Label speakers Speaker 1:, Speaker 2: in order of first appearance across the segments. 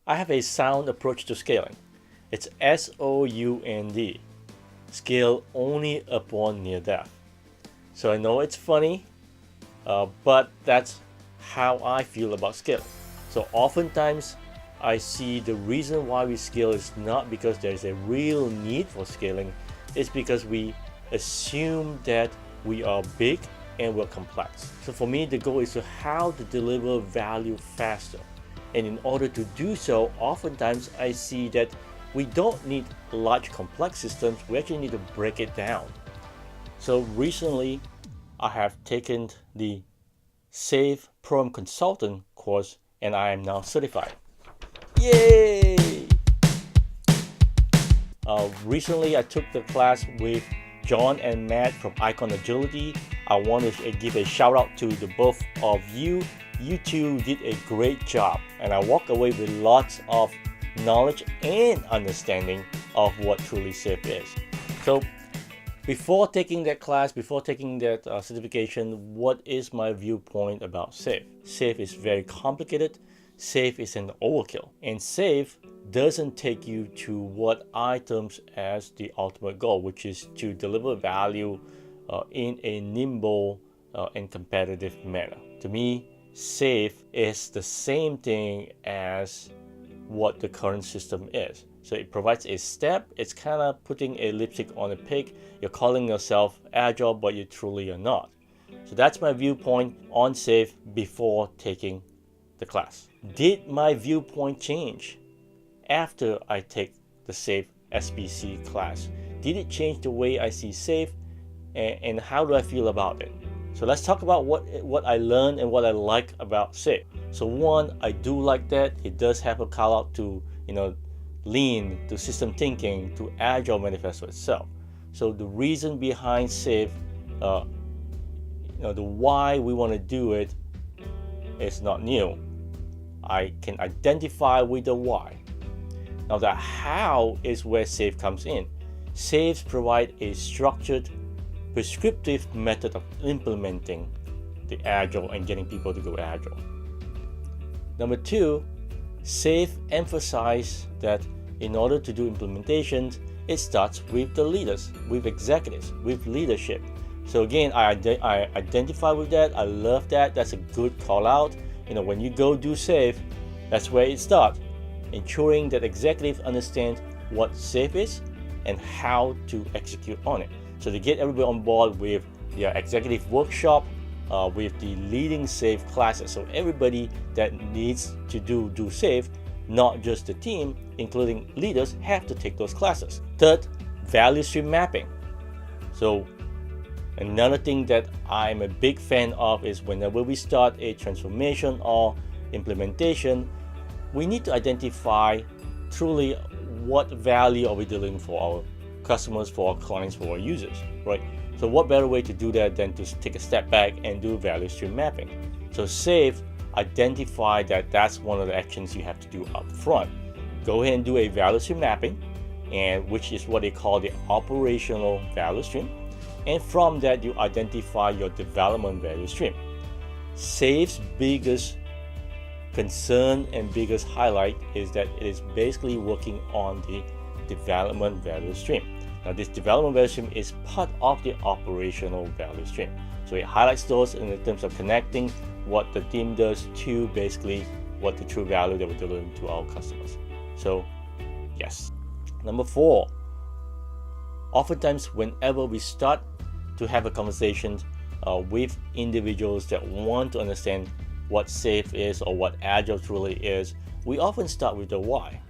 Speaker 1: I have a sound approach to scaling. It's SOUND. Scale only upon near death. So I know it's funny, but that's how I feel about scaling. So oftentimes I see the reason why we scale is not because there's a real need for scaling, it's because we assume that we are big and we're complex. So for me, the goal is to how to deliver value faster. And in order to do so, oftentimes I see that we don't need large complex systems, we actually need to break it down. So recently, I have taken the SAFe Pro Consultant course and I am now certified. Yay! Recently, I took the class with John and Matt from Icon Agility. I want to give a shout out to the both of you. You two did a great job, and I walked away with lots of knowledge and understanding of what truly SAFe is. So before taking that class, before taking that certification, what is my viewpoint about SAFe? SAFe is very complicated. SAFe is an overkill, and SAFe doesn't take you to what I term as the ultimate goal, which is to deliver value in a nimble and competitive manner. To me, SAFe is the same thing as what the current system is. So it provides a step. It's kind of putting a lipstick on a pig. You're calling yourself agile, but you truly are not. So that's my viewpoint on SAFe before taking the class. Did my viewpoint change after I take the SAFe SBC class? Did it change the way I see SAFe, and how do I feel about it? So let's talk about what I learned and what I like about SAFe. So one, I do like that it does have a call out to lean, to system thinking, to agile manifesto itself. So the reason behind SAFe, the why we want to do it is not new. I can identify with the why. Now the how is where SAFe comes in. SAFes provide a structured, prescriptive method of implementing the agile and getting people to go agile. Number two, SAFe emphasizes that in order to do implementations, it starts with the leaders, with executives, with leadership. So again, I identify with that. I love that. That's a good call out. When you go do SAFe, that's where it starts. Ensuring that executives understand what SAFe is and how to execute on it. So to get everybody on board with their executive workshop, with the leading SAFe classes. So everybody that needs to do SAFe, not just the team, including leaders, have to take those classes. Third, value stream mapping. So another thing that I'm a big fan of is whenever we start a transformation or implementation, we need to identify truly what value are we delivering for our customers, for our clients, for our users, right? So what better way to do that than to take a step back and do value stream mapping? So SAFe identify that that's one of the actions you have to do up front. Go ahead and do a value stream mapping, and which is what they call the operational value stream. And from that, you identify your development value stream. SAFe's biggest concern and biggest highlight is that it is basically working on the development value stream. Now, this development value stream is part of the operational value stream. So it highlights those in terms of connecting what the team does to basically what the true value that we're delivering to our customers. So, yes. Number four, oftentimes whenever we start to have a conversation with individuals that want to understand what SAFe is or what Agile truly is, we often start with the why.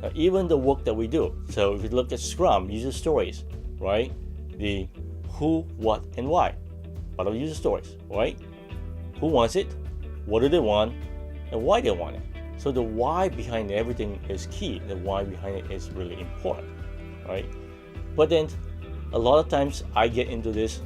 Speaker 1: Now, even the work that we do. So if you look at Scrum, user stories, right? The who, what, and why. What are user stories, right? Who wants it? What do they want? And why they want it. So the why behind everything is key. The why behind it is really important, right? But then a lot of times I get into this,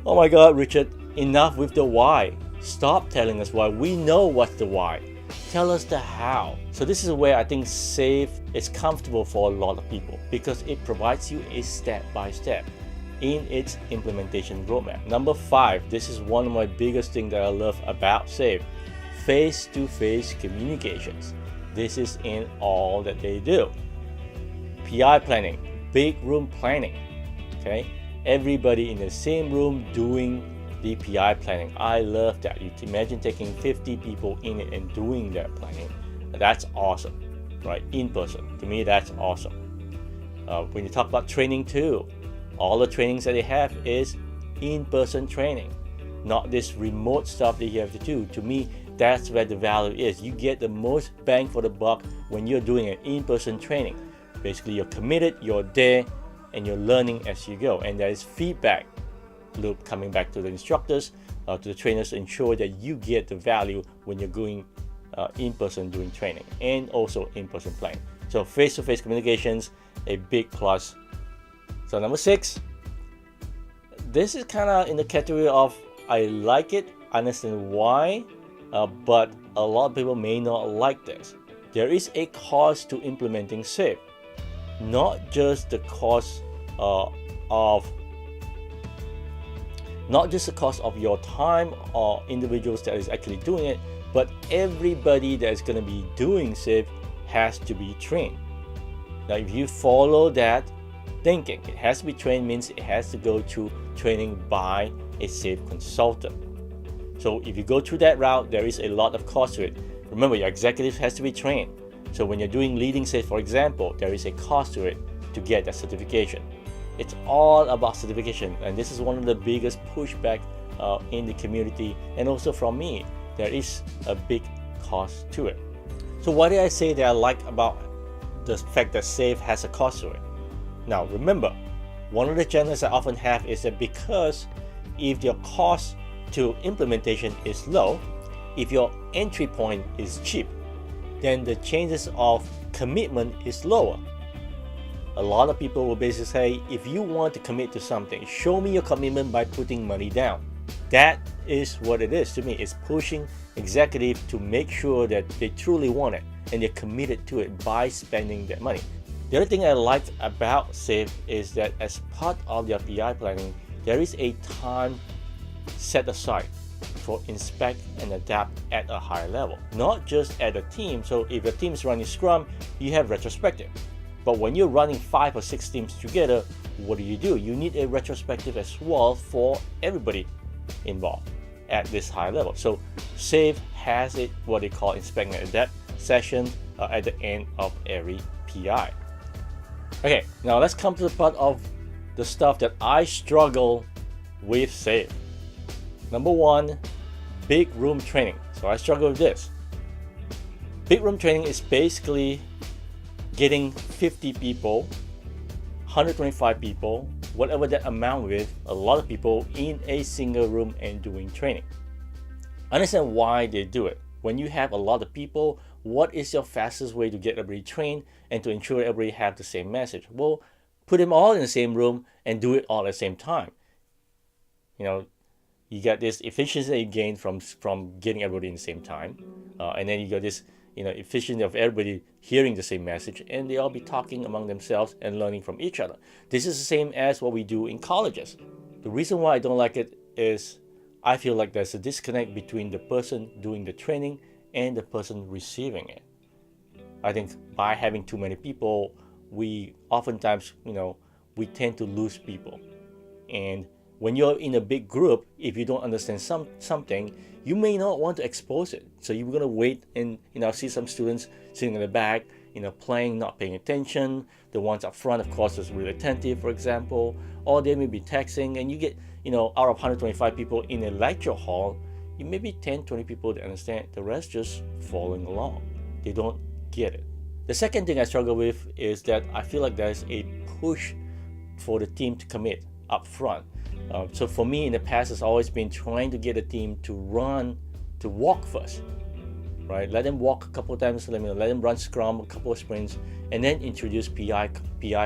Speaker 1: oh my God, Richard, enough with the why. Stop telling us why. We know what's the why. Tell us the how. So this is where I think SAFe is comfortable for a lot of people because it provides you a step-by-step in its implementation roadmap. Number 5, this is one of my biggest things that I love about SAFe, face-to-face communications. this is in all that they do. PI planning, big room planning. Okay, everybody in the same room doing the PI planning. I love that. You can imagine taking 50 people in it and doing that planning. That's awesome, right? In person. To me, that's awesome. When you talk about training too, all the trainings that they have is in-person training, not this remote stuff that you have to do. To me, that's where the value is. You get the most bang for the buck when you're doing an in-person training. Basically, you're committed, you're there, and you're learning as you go. And there is feedback loop coming back to the instructors, to the trainers, to ensure that you get the value when you're going in-person doing training, and also in-person playing. So face-to-face communications, a big plus. So number 6, this is kind of in the category of I like it, I understand why, but a lot of people may not like this. There is a cost to implementing SAFe. Not just the cost of your time or individuals that is actually doing it, but everybody that is going to be doing SAFe has to be trained. Now, if you follow that thinking, it has to be trained means it has to go through training by a SAFe consultant. So if you go through that route, there is a lot of cost to it. Remember, your executive has to be trained. So when you're doing leading SAFe, for example, there is a cost to it to get that certification. It's all about certification, and this is one of the biggest pushback in the community, and also from me. There is a big cost to it. So what did I say that I like about the fact that SAFe has a cost to it? Now remember, one of the challenges I often have is that because if your cost to implementation is low, if your entry point is cheap, then the chances of commitment is lower. A lot of people will basically say, if you want to commit to something, show me your commitment by putting money down. That is what it is to me. It's pushing executive to make sure that they truly want it and they're committed to it by spending that money. The other thing I liked about SAFe is that as part of their PI planning, there is a time set aside for inspect and adapt at a higher level, not just at a team. So if a team is running Scrum, you have retrospective. But when you're running 5 or 6 teams together, what do? You need a retrospective as well for everybody involved at this high level. So SAFe has it, what they call inspect and adapt session at the end of every PI. Okay, now let's come to the part of the stuff that I struggle with SAFe. Number 1, big room training. So I struggle with this. Big room training is basically getting 50 people, 125 people, whatever that amount with, a lot of people in a single room and doing training. Understand why they do it. When you have a lot of people, what is your fastest way to get everybody trained and to ensure everybody have the same message? Well, put them all in the same room and do it all at the same time. You know, you got this efficiency that you gain from getting everybody in the same time, and then you got this efficiency of everybody hearing the same message, and they all be talking among themselves and learning from each other. This is the same as what we do in colleges. The reason why I don't like it is I feel like there's a disconnect between the person doing the training and the person receiving it. I think by having too many people, we oftentimes, we tend to lose people. And when you're in a big group, if you don't understand something, you may not want to expose it. So you're gonna wait and see some students sitting in the back, playing, not paying attention. The ones up front, of course, is really attentive, for example, or they may be texting, and you get, out of 125 people in a lecture hall, you may be 10, 20 people that understand. The rest just following along. They don't get it. The second thing I struggle with is that I feel like there's a push for the team to commit up front. So for me in the past, it's always been trying to get a team to walk first, right? Let them walk a couple of times, let them run Scrum a couple of sprints, and then introduce PI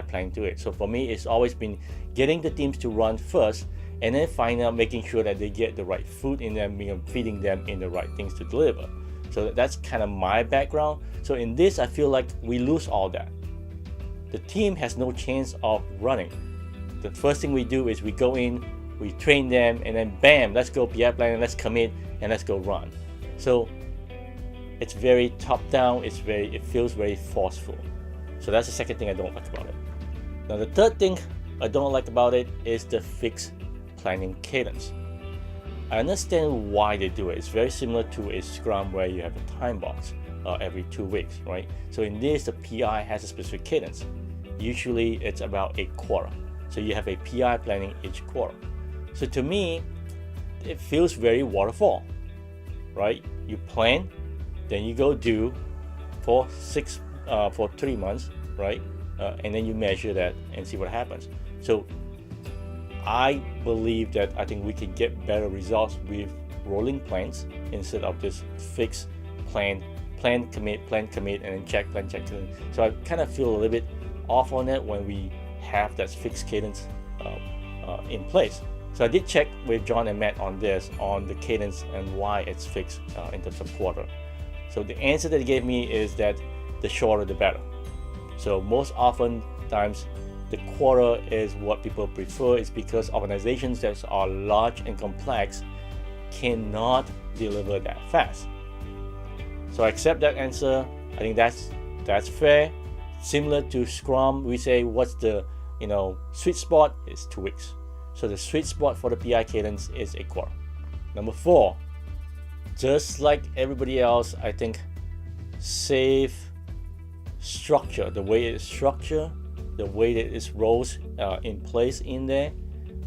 Speaker 1: planning to it. So for me, it's always been getting the teams to run first, and then making sure that they get the right food in them, feeding them in the right things to deliver. So that's kind of my background. So in this, I feel like we lose all that. The team has no chance of running. The first thing we do is we go in, we train them, and then bam, let's go PI planning, let's commit, and let's go run. So It's very top down. It feels very forceful. So that's the second thing I don't like about it. Now the third thing I don't like about it is the fixed planning cadence. I understand why they do it. It's very similar to a Scrum where you have a time box every 2 weeks, right? So in this, the PI has a specific cadence. Usually it's about a quarter. So you have a PI planning each quarter. So to me, it feels very waterfall, right? You plan, then you go do for 3 months, right? And then you measure that and see what happens. So I believe that I think we can get better results with rolling plans instead of this fixed plan, commit, and then check, plan, check. So I kind of feel a little bit off on that when we have that fixed cadence in place. So I did check with John and Matt on this, on the cadence and why it's fixed in terms of quarter. So the answer that they gave me is that the shorter the better. So most often times the quarter is what people prefer. Is because organizations that are large and complex cannot deliver that fast. So I accept that answer. I think that's fair. Similar to Scrum, we say what's the sweet spot is 2 weeks. So the sweet spot for the PI cadence is a quarter. Number 4, just like everybody else, I think SAFe structure, the way it's structured, the way that it rolls in place in there.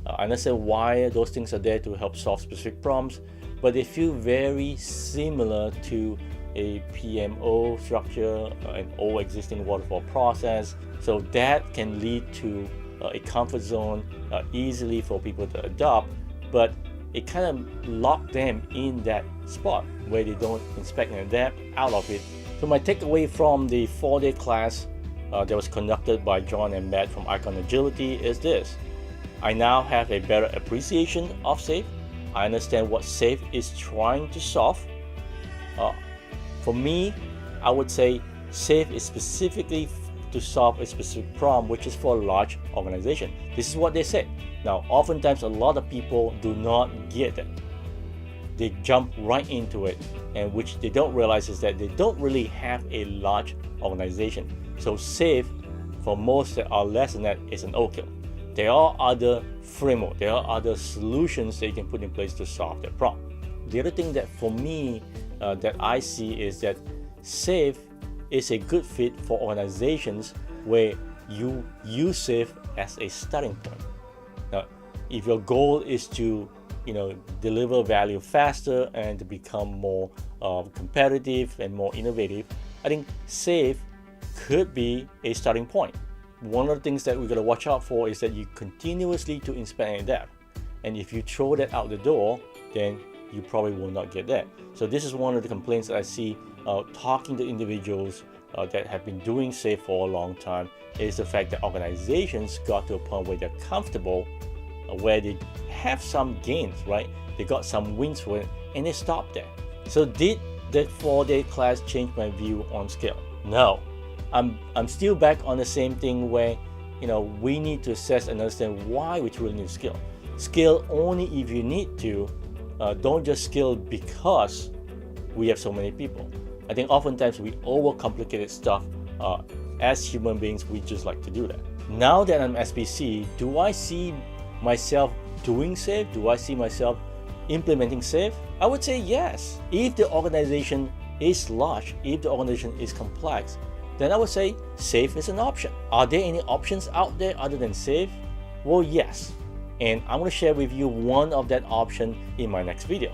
Speaker 1: I understand why those things are there to help solve specific problems, but they feel very similar to a PMO structure, an old existing waterfall process. So that can lead to a comfort zone easily for people to adopt, but it kind of locks them in that spot where they don't inspect and adapt out of it. So my takeaway from the 4-day class that was conducted by John and Matt from Icon Agility is this. I now have a better appreciation of SAFe. I understand what SAFe is trying to solve. For me, I would say SAFe is specifically to solve a specific problem, which is for a large organization. This is what they said. Now, oftentimes a lot of people do not get that. They jump right into it, and which they don't realize is that they don't really have a large organization. So SAFe, for most that are less than that, is an overkill. There are other framework, there are other solutions that you can put in place to solve that problem. The other thing that for me that I see is that SAFe is a good fit for organizations where you use SAFe as a starting point. Now, if your goal is to deliver value faster and to become more competitive and more innovative, I think SAFe could be a starting point. One of the things that we're going to watch out for is that you continuously to inspect and adapt. And if you throw that out the door, then you probably will not get that. So this is one of the complaints that I see talking to individuals that have been doing SAFe for a long time, is the fact that organizations got to a point where they're comfortable, where they have some gains, right? They got some wins for it, and they stopped there. So did that 4-day class change my view on Scale? No. I'm still back on the same thing where we need to assess and understand why we truly need to scale. Scale only if you need to. Don't just scale because we have so many people. I think oftentimes we overcomplicate stuff. As human beings, we just like to do that. Now that I'm SBC, do I see myself doing SAFe? Do I see myself implementing SAFe? I would say yes. If the organization is large, if the organization is complex, then I would say SAFe is an option. Are there any options out there other than SAFe? Well, yes. And I'm going to share with you one of that option in my next video.